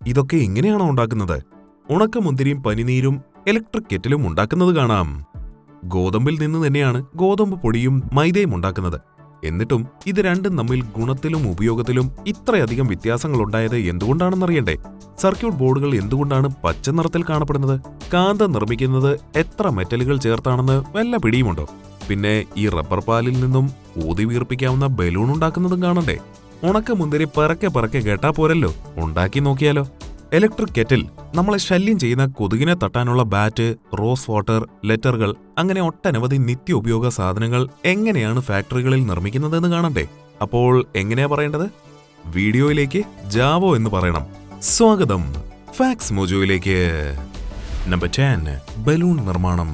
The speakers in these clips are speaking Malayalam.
ഇതൊക്കെ ഇങ്ങനെയാണോ ഉണ്ടാക്കുന്നത്? ഉണക്കമുന്തിരിയും പനിനീരും ഇലക്ട്രിക് കെറ്റിലും ഉണ്ടാക്കുന്നത് കാണാം. ഗോതമ്പിൽ നിന്ന് തന്നെയാണ് ഗോതമ്പ് പൊടിയും മൈദയും ഉണ്ടാക്കുന്നത്. എന്നിട്ടും ഇത് രണ്ടും തമ്മിൽ ഗുണത്തിലും ഉപയോഗത്തിലും ഇത്രയധികം വ്യത്യാസങ്ങളുണ്ടായത് എന്തുകൊണ്ടാണെന്നറിയണ്ടേ? സർക്യൂട്ട് ബോർഡുകൾ എന്തുകൊണ്ടാണ് പച്ച നിറത്തിൽ കാണപ്പെടുന്നത്? കാന്തം നിർമ്മിക്കുന്നത് എത്ര മെറ്റലുകൾ ചേർത്താണെന്ന് വല്ല പിടിയുമുണ്ടോ? പിന്നെ ഈ റബ്ബർ പാലിൽ നിന്നും ഊതി വീർപ്പിക്കാവുന്ന ബലൂൺ ഉണ്ടാക്കുന്നതും കാണണ്ടേ? ഉണക്കമുന്തിരി പറക്കെ കേട്ടാ പോരല്ലോ, ഉണ്ടാക്കി നോക്കിയാലോ? ഇലക്ട്രിക് കെറ്റിൽ നമ്മളെ ശല്യം ചെയ്യുന്ന കൊതുകിനെ തട്ടാനുള്ള ബാറ്റ്, റോസ് വാട്ടർ, ലെറ്ററുകൾ, അങ്ങനെ ഒട്ടനവധി നിത്യോപയോഗ സാധനങ്ങൾ എങ്ങനെയാണ് ഫാക്ടറികളിൽ നിർമ്മിക്കുന്നതെന്ന് കാണണ്ടേ? അപ്പോൾ എങ്ങനെയാ പറയേണ്ടത്? വീഡിയോയിലേക്ക് ജാവോ എന്ന് പറയണം. സ്വാഗതം ഫാക്സ് മോജോയിലേക്ക്. നമ്പർ 10, ബലൂൺ നിർമ്മാണം.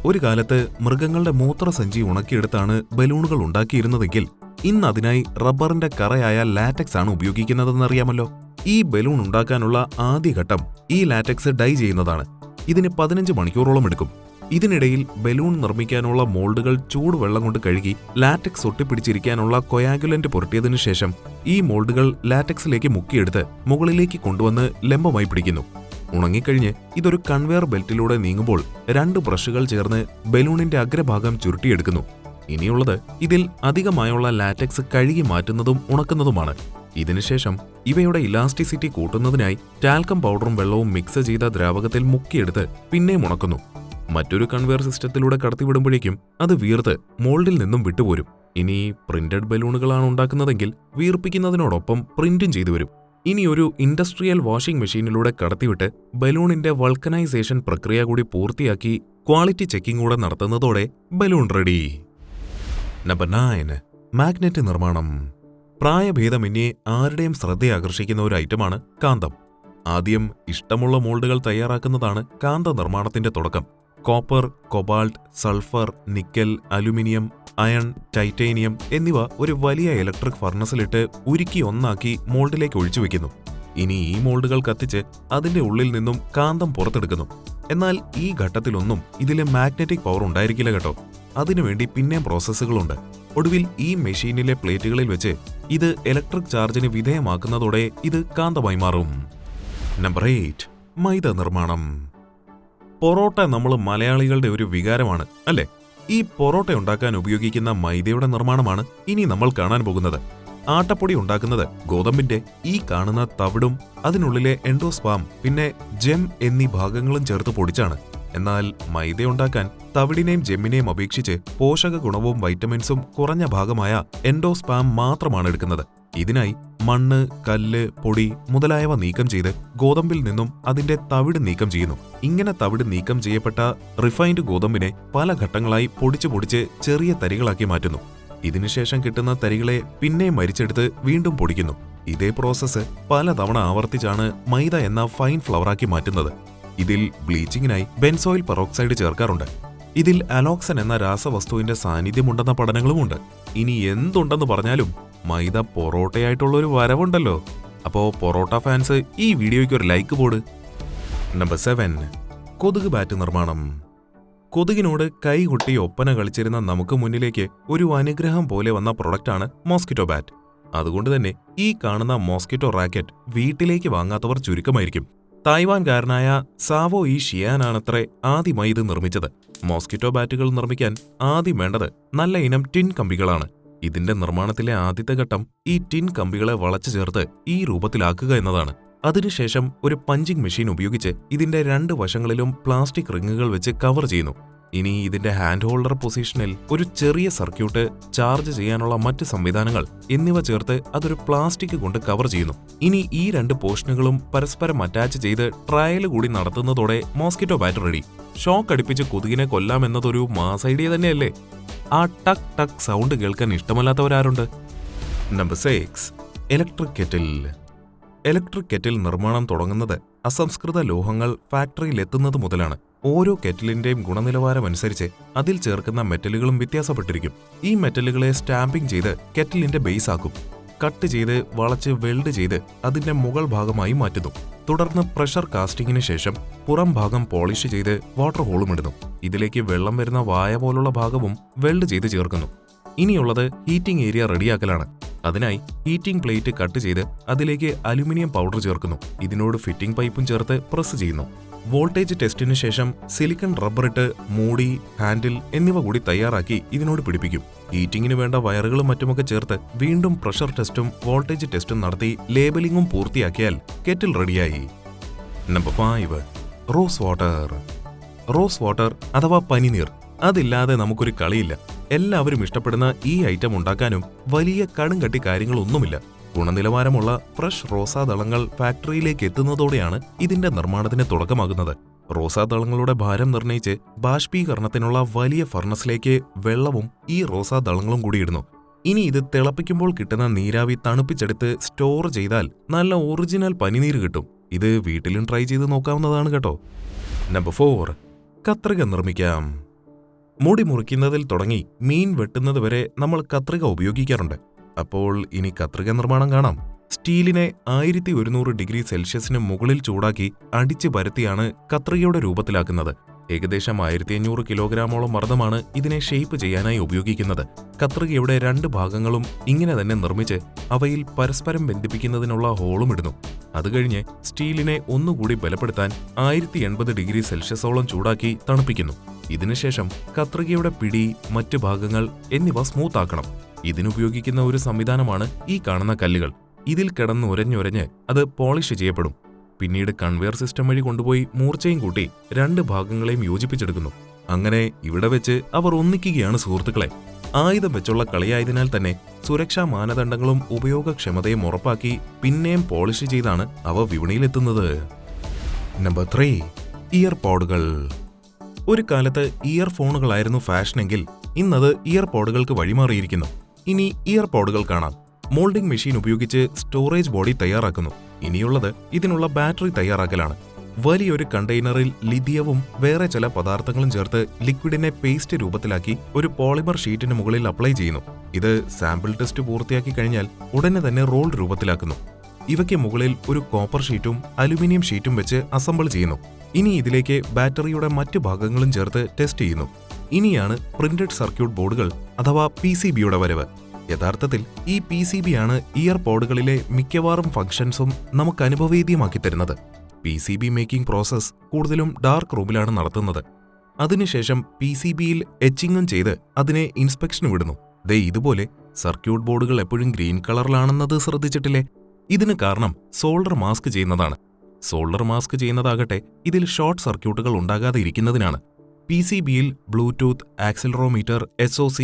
ഒരു കാലത്ത് മൃഗങ്ങളുടെ മൂത്രസഞ്ചി ഉണക്കിയെടുത്താണ് ബലൂണുകൾ ഉണ്ടാക്കിയിരുന്നതെങ്കിൽ ഇന്ന് അതിനായി റബ്ബറിന്റെ കറയായ ലാറ്റക്സ് ആണ് ഉപയോഗിക്കുന്നതെന്നറിയാമല്ലോ. ഈ ബലൂൺ ഉണ്ടാക്കാനുള്ള ആദ്യഘട്ടം ഈ ലാറ്റക്സ് ഡൈ ചെയ്യുന്നതാണ്. ഇതിന് 15 മണിക്കൂറോളം എടുക്കും. ഇതിനിടയിൽ ബലൂൺ നിർമ്മിക്കാനുള്ള മോൾഡുകൾ ചൂടുവെള്ളം കൊണ്ട് കഴുകി ലാറ്റക്സ് ഒട്ടിപ്പിടിച്ചിരിക്കാനുള്ള കൊയാഗുലന്റ് പുരട്ടിയതിനു ശേഷം ഈ മോൾഡുകൾ ലാറ്റക്സിലേക്ക് മുക്കിയെടുത്ത് മുകളിലേക്ക് കൊണ്ടുവന്ന് ലംബമായി പിടിക്കുന്നു. ഉണങ്ങിക്കഴിഞ്ഞ് ഇതൊരു കൺവെയർ ബെൽറ്റിലൂടെ നീങ്ങുമ്പോൾ 2 ബ്രഷുകൾ ചേർന്ന് ബലൂണിന്റെ അഗ്രഭാഗം ചുരുട്ടിയെടുക്കുന്നു. ഇനിയുള്ളത് ഇതിൽ അധികമായുള്ള ലാറ്റക്സ് കഴുകി മാറ്റുന്നതും ഉണക്കുന്നതുമാണ്. ഇതിനുശേഷം ഇവയുടെ ഇലാസ്റ്റിസിറ്റി കൂട്ടുന്നതിനായി ടാൽക്കം പൗഡറും വെള്ളവും മിക്സ് ചെയ്ത ദ്രാവകത്തിൽ മുക്കിയെടുത്ത് പിന്നെയും ഉണക്കുന്നു. മറ്റൊരു കൺവെയർ സിസ്റ്റത്തിലൂടെ കടത്തിവിടുമ്പോഴേക്കും അത് വീർത്ത് മോൾഡിൽ നിന്നും വിട്ടുപോരും. ഇനി പ്രിന്റഡ് ബലൂണുകളാണ് ഉണ്ടാക്കുന്നതെങ്കിൽ വീർപ്പിക്കുന്നതിനോടൊപ്പം പ്രിന്റും ചെയ്തു വരും. ഇനി ഒരു ഇൻഡസ്ട്രിയൽ വാഷിംഗ് മെഷീനിലൂടെ കടത്തിവിട്ട് ബലൂണിന്റെ വൾക്കനൈസേഷൻ പ്രക്രിയ കൂടി പൂർത്തിയാക്കി ക്വാളിറ്റി ചെക്കിംഗ് കൂടെ നടത്തുന്നതോടെ ബലൂൺ റെഡി. നമ്പർ 9, മാഗ്നറ്റ് നിർമ്മാണം. പ്രായഭേദമന്യേ ആരുടെയും ശ്രദ്ധയാകർഷിക്കുന്ന ഒരു ഐറ്റമാണ് കാന്തം. ആദ്യം ഇഷ്ടമുള്ള മോൾഡുകൾ തയ്യാറാക്കുന്നതാണ് കാന്ത നിർമ്മാണത്തിന്റെ തുടക്കം. Copper, cobalt, sulphur, nickel, aluminium, iron, titanium എന്നിവ ഒരു വലിയ ഇലക്ട്രിക് ഫർണസിലിട്ട് ഉരുക്കി ഒന്നാക്കി മോൾഡിലേക്ക് ഒഴിച്ചുവെക്കുന്നു. ഇനി ഈ മോൾഡുകൾ കത്തിച്ച് അതിന്റെ ഉള്ളിൽ നിന്നും കാന്തം പുറത്തെടുക്കുന്നു. എന്നാൽ ഈ ഘട്ടത്തിലൊന്നും ഇതിലെ മാഗ്നറ്റിക് പവർ ഉണ്ടായിരിക്കില്ല കേട്ടോ. അതിനുവേണ്ടി പിന്നെയും പ്രോസസ്സുകളുണ്ട്. ഒടുവിൽ ഈ മെഷീനിലെ പ്ലേറ്റുകളിൽ വെച്ച് ഇത് ഇലക്ട്രിക് ചാർജിന് വിധേയമാക്കുന്നതോടെ ഇത് കാന്തമായി മാറും. നമ്പർ 8, മൈദ നിർമ്മാണം. പൊറോട്ട നമ്മൾ മലയാളികളുടെ ഒരു വികാരമാണ് അല്ലേ? ഈ പൊറോട്ട ഉണ്ടാക്കാൻ ഉപയോഗിക്കുന്ന മൈദയുടെ നിർമ്മാണമാണ് ഇനി നമ്മൾ കാണാൻ പോകുന്നത്. ആട്ടപ്പൊടി ഉണ്ടാക്കുന്നത് ഗോതമ്പിന്റെ ഈ കാണുന്ന തവിടും അതിനുള്ളിലെ എൻഡോസ്പാം പിന്നെ ജെം എന്നീ ഭാഗങ്ങളും ചേർത്ത് പൊടിച്ചാണ്. എന്നാൽ മൈദ ഉണ്ടാക്കാൻ തവിടിനെയും ജെമ്മിനെയും അപേക്ഷിച്ച് പോഷക ഗുണവും വൈറ്റമിൻസും കുറഞ്ഞ ഭാഗമായ എൻഡോസ്പാം മാത്രമാണ് എടുക്കുന്നത്. ഇതിനായി മണ്ണ്, കല്ല്, പൊടി മുതലായവ നീക്കം ചെയ്ത് ഗോതമ്പിൽ നിന്നും അതിന്റെ തവിട് നീക്കം ചെയ്യുന്നു. ഇങ്ങനെ തവിട് നീക്കം ചെയ്യപ്പെട്ട റിഫൈൻഡ് ഗോതമ്പിനെ പല ഘട്ടങ്ങളായി പൊടിച്ച് ചെറിയ തരികളാക്കി മാറ്റുന്നു. ഇതിനുശേഷം കിട്ടുന്ന തരികളെ പിന്നെയും മരിച്ചെടുത്ത് വീണ്ടും പൊടിക്കുന്നു. ഇതേ പ്രോസസ്സ് പലതവണ ആവർത്തിച്ചാണ് മൈദ എന്ന ഫൈൻ ഫ്ലവറാക്കി മാറ്റുന്നത്. ഇതിൽ ബ്ലീച്ചിങ്ങിനായി ബെൻസോയിൽ പെറോക്സൈഡ് ചേർക്കാറുണ്ട്. ഇതിൽ അലോക്സൻ എന്ന രാസവസ്തുവിന്റെ സാന്നിധ്യമുണ്ടെന്ന പഠനങ്ങളുമുണ്ട്. ഇനി എന്തുണ്ടെന്ന് പറഞ്ഞാലും മൈദ പൊറോട്ടയായിട്ടുള്ളൊരു വരവുണ്ടല്ലോ. അപ്പോ പൊറോട്ട ഫാൻസ് ഈ വീഡിയോയ്ക്ക് ഒരു ലൈക്ക് പോട്. നമ്പർ 7, കൊതുക് ബാറ്റ് നിർമ്മാണം. കൊതുകിനോട് കൈകൊട്ടി ഒപ്പന കളിച്ചിരുന്ന നമുക്ക് മുന്നിലേക്ക് ഒരു അനുഗ്രഹം പോലെ വന്ന പ്രൊഡക്റ്റാണ് മോസ്കിറ്റോ ബാറ്റ്. അതുകൊണ്ട് തന്നെ ഈ കാണുന്ന മോസ്കിറ്റോ റാക്കറ്റ് വീട്ടിലേക്ക് വാങ്ങാത്തവർ ചുരുക്കമായിരിക്കും. തായ്വാൻകാരനായ സാവോ ഈ ഷിയാനാണത്രേ ആദ്യമായി ഇത് നിർമ്മിച്ചത്. മോസ്കിറ്റോ ബാറ്റുകൾ നിർമ്മിക്കാൻ ആദ്യം വേണ്ടത് നല്ല ഇനം ടിൻ കമ്പികളാണ്. ഇതിന്റെ നിർമ്മാണത്തിലെ ആദ്യത്തെ ഘട്ടം ഈ ടിൻ കമ്പികളെ വളച്ചു ചേർത്ത് ഈ രൂപത്തിലാക്കുക എന്നതാണ്. അതിനുശേഷം ഒരു പഞ്ചിങ് മെഷീൻ ഉപയോഗിച്ച് ഇതിന്റെ 2 വശങ്ങളിലും പ്ലാസ്റ്റിക് റിങ്ങുകൾ വെച്ച് കവർ ചെയ്യുന്നു. ഇനി ഇതിന്റെ ഹാൻഡ് ഹോൾഡർ പൊസിഷനിൽ ഒരു ചെറിയ സർക്യൂട്ട്, ചാർജ് ചെയ്യാനുള്ള മറ്റ് സംവിധാനങ്ങൾ എന്നിവ ചേർത്ത് അതൊരു പ്ലാസ്റ്റിക് കൊണ്ട് കവർ ചെയ്യുന്നു. ഇനി ഈ 2 പോർഷനുകളും പരസ്പരം അറ്റാച്ച് ചെയ്ത് ട്രയൽ കൂടി നടത്തുന്നതോടെ മോസ്കിറ്റോ ബാറ്റ് റെഡി. ഷോക്ക് അടിപ്പിച്ച് കൊതുകിനെ കൊല്ലാമെന്നതൊരു മാസ് ഐഡിയ തന്നെയല്ലേ? ആ ടക് ടക് സൗണ്ട് കേൾക്കാൻ ഇഷ്ടമല്ലാത്തവരാരുണ്ട്? Number 6, electric kettle. Electric kettle നിർമ്മാണം തുടങ്ങുന്നത് അസംസ്കൃത ലോഹങ്ങൾ ഫാക്ടറിയിൽ എത്തുന്നത് മുതലാണ്. ഓരോ കെറ്റിലിന്റെയും ഗുണനിലവാരം അനുസരിച്ച് അതിൽ ചേർക്കുന്ന മെറ്റലുകളും വ്യത്യാസപ്പെട്ടിരിക്കും. ഈ മെറ്റലുകളെ സ്റ്റാമ്പിംഗ് ചെയ്ത് കെറ്റിലിന്റെ ബേസ് ആക്കും. കട്ട് ചെയ്ത് വളച്ച് വെൽഡ് ചെയ്ത് അതിന്റെ മുകൾ ഭാഗമായി മാറ്റുന്നു. തുടർന്ന് പ്രഷർ കാസ്റ്റിംഗിന് ശേഷം പുറം ഭാഗം പോളിഷ് ചെയ്ത് വാട്ടർ ഹോളും ഇടുന്നു. ഇതിലേക്ക് വെള്ളം വരുന്ന വായ പോലുള്ള ഭാഗവും വെൽഡ് ചെയ്ത് ചേർക്കുന്നു. ഇനിയുള്ളത് ഹീറ്റിംഗ് ഏരിയ റെഡിയാക്കലാണ്. അതിനായി ഹീറ്റിംഗ് പ്ലേറ്റ് കട്ട് ചെയ്ത് അതിലേക്ക് അലുമിനിയം പൗഡർ ചേർക്കുന്നു. ഇതിനോട് ഫിറ്റിംഗ് പൈപ്പും ചേർത്ത് പ്രസ് ചെയ്യുന്നു. വോൾട്ടേജ് ടെസ്റ്റിന് ശേഷം സിലിക്കൺ റബ്ബറിട്ട് മൂടി, ഹാൻഡിൽ എന്നിവ കൂടി തയ്യാറാക്കി ഇതിനോട് പിടിപ്പിക്കും. ഹീറ്റിംഗിന് വേണ്ട വയറുകളും മറ്റുമൊക്കെ ചേർത്ത് വീണ്ടും പ്രഷർ ടെസ്റ്റും വോൾട്ടേജ് ടെസ്റ്റും നടത്തി ലേബലിംഗും പൂർത്തിയാക്കിയാൽ കെറ്റിൽ റെഡിയായി. Number 5 rose water. Rose water അഥവാ പനിനീർ, അതില്ലാതെ നമുക്കൊരു കളിയില്ല. എല്ലാവരും ഇഷ്ടപ്പെടുന്ന ഈ ഐറ്റം ഉണ്ടാക്കാനും വലിയ കടുംകട്ടി കാര്യങ്ങളൊന്നുമില്ല. ഗുണനിലവാരമുള്ള ഫ്രഷ് റോസാദളങ്ങൾ ഫാക്ടറിയിലേക്ക് എത്തുന്നതോടെയാണ് ഇതിന്റെ നിർമ്മാണത്തിന് തുടക്കമാകുന്നത്. റോസാദളങ്ങളുടെ ഭാരം നിർണയിച്ച് ബാഷ്പീകരണത്തിനുള്ള വലിയ ഫർണസിലേക്ക് വെള്ളവും ഈ റോസാദളങ്ങളും കൂടി ഇടുന്നു. ഇനി ഇത് തിളപ്പിക്കുമ്പോൾ കിട്ടുന്ന നീരാവി തണുപ്പിച്ചെടുത്ത് സ്റ്റോർ ചെയ്താൽ നല്ല ഒറിജിനൽ പനിനീര് കിട്ടും. ഇത് വീട്ടിലും ട്രൈ ചെയ്ത് നോക്കാവുന്നതാണ് കേട്ടോ. നമ്പർ 4 കത്രിക നിർമ്മിക്കാം. മുടി മുറിക്കുന്നതിൽ തുടങ്ങി മീൻ വെട്ടുന്നത് വരെ നമ്മൾ കത്രിക ഉപയോഗിക്കാറുണ്ട്. അപ്പോൾ ഇനി കത്രിക നിർമ്മാണം കാണാം. സ്റ്റീലിനെ 1100 ഡിഗ്രി സെൽഷ്യസിന് മുകളിൽ ചൂടാക്കി അടിച്ചു പരത്തിയാണ് കത്രികയുടെ രൂപത്തിലാക്കുന്നത്. ഏകദേശം 1500 കിലോഗ്രാമോളം മർദ്ദമാണ് ഇതിനെ ഷേപ്പ് ചെയ്യാനായി ഉപയോഗിക്കുന്നത്. കത്രികയുടെ 2 ഭാഗങ്ങളും ഇങ്ങനെ തന്നെ നിർമ്മിച്ച് അവയിൽ പരസ്പരം ബന്ധിപ്പിക്കുന്നതിനുള്ള ഹോളും ഇടുന്നു. അത് കഴിഞ്ഞ് സ്റ്റീലിനെ ഒന്നുകൂടി ബലപ്പെടുത്താൻ 1080 ഡിഗ്രി സെൽഷ്യസോളം ചൂടാക്കി തണുപ്പിക്കുന്നു. ഇതിനുശേഷം കത്രികയുടെ പിടി, മറ്റ് ഭാഗങ്ങൾ എന്നിവ സ്മൂത്ത് ആക്കണം. ഇതിനുപയോഗിക്കുന്ന ഒരു സംവിധാനമാണ് ഈ കാണുന്ന കല്ലുകൾ. ഇതിൽ കിടന്ന് ഉരഞ്ഞുരഞ്ഞ് അത് പോളിഷ് ചെയ്യപ്പെടും. പിന്നീട് കൺവെയർ സിസ്റ്റം വഴി കൊണ്ടുപോയി മൂർച്ചയും കൂട്ടി 2 ഭാഗങ്ങളെയും യോജിപ്പിച്ചെടുക്കുന്നു. അങ്ങനെ ഇവിടെ വെച്ച് അവർ ഒന്നിക്കുകയാണ് സുഹൃത്തുക്കളെ. ആയുധം വെച്ചുള്ള കളിയായതിനാൽ തന്നെ സുരക്ഷാ മാനദണ്ഡങ്ങളും ഉപയോഗക്ഷമതയും ഉറപ്പാക്കി പിന്നെയും പോളിഷ് ചെയ്താണ് അവ വിപണിയിലെത്തുന്നത്. നമ്പർ 3 ഇയർപോഡുകൾ. ഒരു കാലത്ത് ഇയർഫോണുകളായിരുന്നു ഫാഷനെങ്കിൽ ഇന്നത് ഇയർപോഡുകൾക്ക് വഴിമാറിയിരിക്കുന്നു. ഇനി ഇയർപോഡുകൾ കാണാം. മോൾഡിംഗ് മെഷീൻ ഉപയോഗിച്ച് സ്റ്റോറേജ് ബോഡി തയ്യാറാക്കുന്നു. ഇനിയുള്ളത് ഇതിനുള്ള ബാറ്ററി തയ്യാറാക്കലാണ്. വലിയൊരു കണ്ടെയ്നറിൽ ലിഥിയവും വേറെ ചില പദാർത്ഥങ്ങളും ചേർത്ത് ലിക്വിഡിനെ പേസ്റ്റ് രൂപത്തിലാക്കി ഒരു പോളിമർ ഷീറ്റിന് മുകളിൽ അപ്ലൈ ചെയ്യുന്നു. ഇത് സാമ്പിൾ ടെസ്റ്റ് പൂർത്തിയാക്കി കഴിഞ്ഞാൽ ഉടനെ തന്നെ റോൾ രൂപത്തിലാക്കുന്നു. ഇവയ്ക്ക് മുകളിൽ ഒരു കോപ്പർ ഷീറ്റും അലുമിനിയം ഷീറ്റും വെച്ച് അസംബിൾ ചെയ്യുന്നു. ഇനി ഇതിലേക്ക് ബാറ്ററിയുടെ മറ്റു ഭാഗങ്ങളും ചേർത്ത് ടെസ്റ്റ് ചെയ്യുന്നു. ഇനിയാണ് പ്രിന്റഡ് സർക്യൂട്ട് ബോർഡുകൾ അഥവാ PCBയുടെ വരവ്. യഥാർത്ഥത്തിൽ ഈ PCB ആണ് ഇയർപോഡുകളിലെ മിക്കവാറും ഫംഗ്ഷൻസും നമുക്ക് അനുഭവേദ്യമാക്കി തരുന്നത്. PCB മേക്കിംഗ് പ്രോസസ് കൂടുതലും ഡാർക്ക് റൂമിലാണ് നടത്തുന്നത്. അതിനുശേഷം PCBയിൽ എച്ചിങ്ങും ചെയ്ത് അതിനെ ഇൻസ്പെക്ഷന് വിടുന്നു. ദേ ഇതുപോലെ സർക്യൂട്ട് ബോർഡുകൾ എപ്പോഴും ഗ്രീൻ കളറിലാണെന്നത് ശ്രദ്ധിച്ചിട്ടില്ലേ? ഇതിന് കാരണം സോൾഡർ മാസ്ക് ചെയ്യുന്നതാണ്. സോൾഡർ മാസ്ക് ചെയ്യുന്നതാകട്ടെ ഇതിൽ ഷോർട്ട് സർക്യൂട്ടുകൾ ഉണ്ടാകാതെ ഇരിക്കുന്നതിനാണ്. PCBയിൽ Bluetooth, accelerometer, SOC,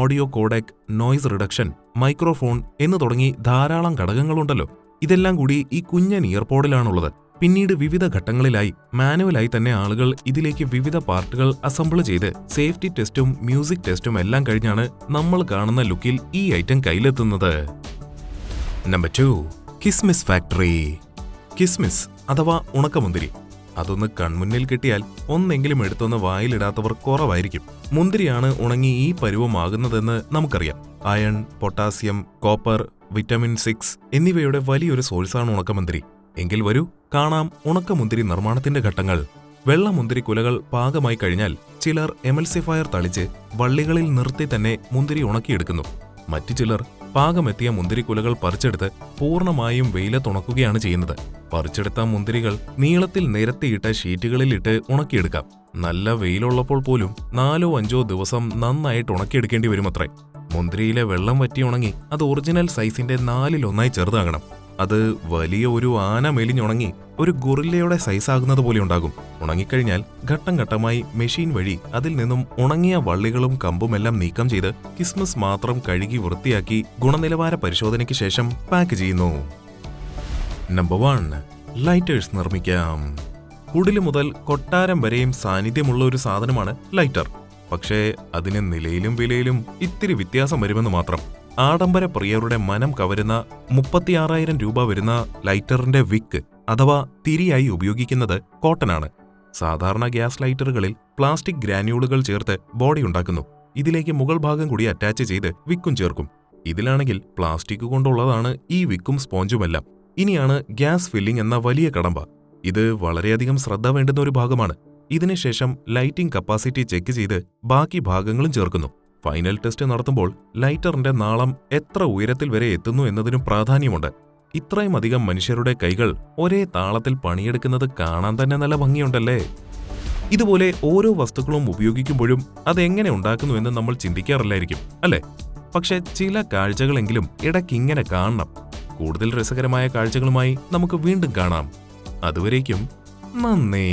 audio codec, noise reduction, microphone എന്നു തുടങ്ങി ധാരാളം ഘടകങ്ങളുണ്ടല്ലോ. ഇതെല്ലാം കൂടി ഈ കുഞ്ഞൻ ഇയർപോഡിലാണുള്ളത്. പിന്നീട് വിവിധ ഘട്ടങ്ങളിലായി മാനുവലായി തന്നെ ആളുകൾ ഇതിലേക്ക് വിവിധ പാർട്ടുകൾ അസംബിൾ ചെയ്ത് സേഫ്റ്റി ടെസ്റ്റും മ്യൂസിക് ടെസ്റ്റും എല്ലാം കഴിഞ്ഞാണ് നമ്മൾ കാണുന്ന ലുക്കിൽ ഈ ഐറ്റം കയ്യിലെത്തുന്നത്. നമ്പർ 2 കിസ്മിസ് ഫാക്ടറി. കിസ്മിസ് അഥവാ ഉണക്കമുന്തിരി. അതൊന്ന് കൺമുന്നിൽ കിട്ടിയാൽ ഒന്നെങ്കിലും എടുത്തൊന്ന് വായിലിടാത്തവർ കുറവായിരിക്കും. മുന്തിരിയാണ് ഉണങ്ങി ഈ പരുവമാകുന്നതെന്ന് നമുക്കറിയാം. അയൺ, പൊട്ടാസ്യം, കോപ്പർ, വിറ്റമിൻ 6 എന്നിവയുടെ വലിയൊരു സോഴ്സാണ് ഉണക്കമുന്തിരി. എങ്കിൽ വരൂ കാണാം ഉണക്കമുന്തിരി നിർമ്മാണത്തിന്റെ ഘട്ടങ്ങൾ. വെള്ളമുന്തിരി കുലകൾ പാകമായി കഴിഞ്ഞാൽ ചിലർ എമൽസിഫയർ തളിച്ച് വള്ളികളിൽ നിർത്തി തന്നെ മുന്തിരി ഉണക്കിയെടുക്കുന്നു. മറ്റു ചിലർ പാകമെത്തിയ മുന്തിരിക്കുലകൾ പറിച്ചെടുത്ത് പൂർണ്ണമായും വെയിലത്തുണക്കുകയാണ് ചെയ്യുന്നത്. പറിച്ചെടുത്ത മുന്തിരികൾ നീളത്തിൽ നിരത്തിയിട്ട ഷീറ്റുകളിലിട്ട് ഉണക്കിയെടുക്കാം. നല്ല വെയിലുള്ളപ്പോൾ പോലും 4-5 ദിവസം നന്നായിട്ട് ഉണക്കിയെടുക്കേണ്ടി വരുമത്രേ. മുന്തിരിയിലെ വെള്ളം വറ്റി ഉണങ്ങി അത് ഒറിജിനൽ സൈസിന്റെ 4-1 ചെറുതാകണം. അത് വലിയ ഒരു ആന മെലിഞ്ഞുണങ്ങി ഒരു ഗൊറില്ലയുടെ സൈസാകുന്നത് പോലെ ഉണ്ടാകും. ഉണങ്ങിക്കഴിഞ്ഞാൽ ഘട്ടം ഘട്ടമായി മെഷീൻ വഴി അതിൽ നിന്നും ഉണങ്ങിയ വള്ളികളും കമ്പുമെല്ലാം നീക്കം ചെയ്ത് കിസ്മിസ് മാത്രം കഴുകി വൃത്തിയാക്കി ഗുണനിലവാര പരിശോധനയ്ക്ക് ശേഷം പാക്ക് ചെയ്യുന്നു. നമ്പർ 1 ലൈറ്റേഴ്സ് നിർമ്മിക്കാം. കുടില് മുതൽ കൊട്ടാരം വരെയും സാന്നിധ്യമുള്ള ഒരു സാധനമാണ് ലൈറ്റർ. പക്ഷേ അതിന് നിലയിലും വിലയിലും ഇത്തിരി വ്യത്യാസം വരുമെന്ന് മാത്രം. ആഡംബര പ്രിയരുടെ മനം കവരുന്ന 36,000 രൂപ വരുന്ന ലൈറ്ററിന്റെ വിക്ക് അഥവാ തിരിയായി ഉപയോഗിക്കുന്നത് കോട്ടനാണ്. സാധാരണ ഗ്യാസ് ലൈറ്ററുകളിൽ പ്ലാസ്റ്റിക് ഗ്രാന്യൂളുകൾ ചേർത്ത് ബോഡി ഉണ്ടാക്കുന്നു. ഇതിലേക്ക് മുകൾ ഭാഗം കൂടി അറ്റാച്ച് ചെയ്ത് വിക്കും ചേർക്കും. ഇതിലാണെങ്കിൽ പ്ലാസ്റ്റിക് കൊണ്ടുള്ളതാണ് ഈ വിക്കും സ്പോഞ്ചുമെല്ലാം. ഇനിയാണ് ഗ്യാസ് ഫില്ലിംഗ് എന്ന വലിയ കടമ്പ. ഇത് വളരെയധികം ശ്രദ്ധ വേണ്ടുന്ന ഒരു ഭാഗമാണ്. ഇതിനുശേഷം ലൈറ്റിംഗ് കപ്പാസിറ്റി ചെക്ക് ചെയ്ത് ബാക്കി ഭാഗങ്ങളും ചേർക്കുന്നു. ഫൈനൽ ടെസ്റ്റ് നടത്തുമ്പോൾ ലൈറ്ററിന്റെ നാളം എത്ര ഉയരത്തിൽ വരെ എത്തുന്നു എന്നതിനും പ്രാധാന്യമുണ്ട്. ഇത്രയും അധികം മനുഷ്യരുടെ കൈകൾ ഒരേ താളത്തിൽ പണിയെടുക്കുന്നത് കാണാൻ തന്നെ നല്ല ഭംഗിയുണ്ടല്ലേ? ഇതുപോലെ ഓരോ വസ്തുക്കളും ഉപയോഗിക്കുമ്പോഴും അതെങ്ങനെ ഉണ്ടാക്കുന്നു എന്ന് നമ്മൾ ചിന്തിക്കാറില്ലായിരിക്കും, അല്ലേ? പക്ഷെ ചില കാഴ്ചകളെങ്കിലും ഇടയ്ക്കിങ്ങനെ കാണണം. കൂടുതൽ രസകരമായ കാഴ്ചകളുമായി നമുക്ക് വീണ്ടും കാണാം. അതുവരേക്കും നന്ദി.